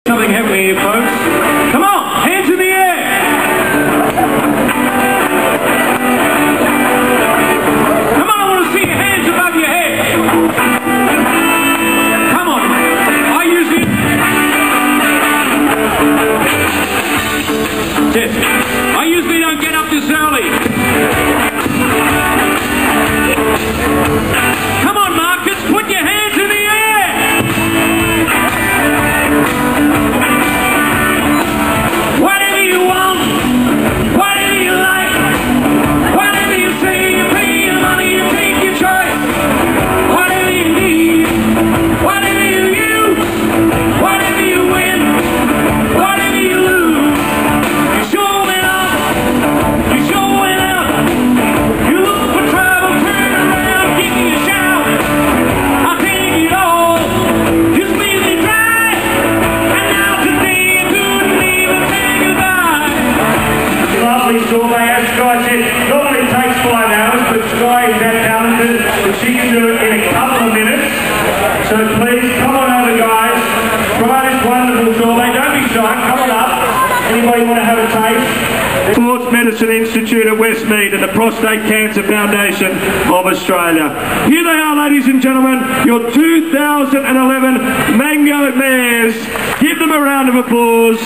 Something happening here, folks. Come on, hands in the air. Come on, I want to see your hands above your head. Come on. I usually don't get up this early. Come on, Marcus, put your hands in the air. Whatever you want, whatever you like, whatever you say, you pay your money, you take your choice. Whatever you need, whatever you use, whatever you win, whatever you lose, you sure went up, you sure went out. You look for trouble, turn around, give me a shout. I'll take it all, you squeeze me dry, and now today you couldn't even say goodbye. Lovely Sky, as Sky said, normally takes 5 hours, but Sky is that talented that she can do it in a couple of minutes. So please, come on over guys, try this wonderful sorbet. Don't be shy, come on up. Anybody want to have a taste? Sports Medicine Institute at Westmead and the Prostate Cancer Foundation of Australia. Here they are, ladies and gentlemen, your 2011 Mango Mares. Give them a round of applause.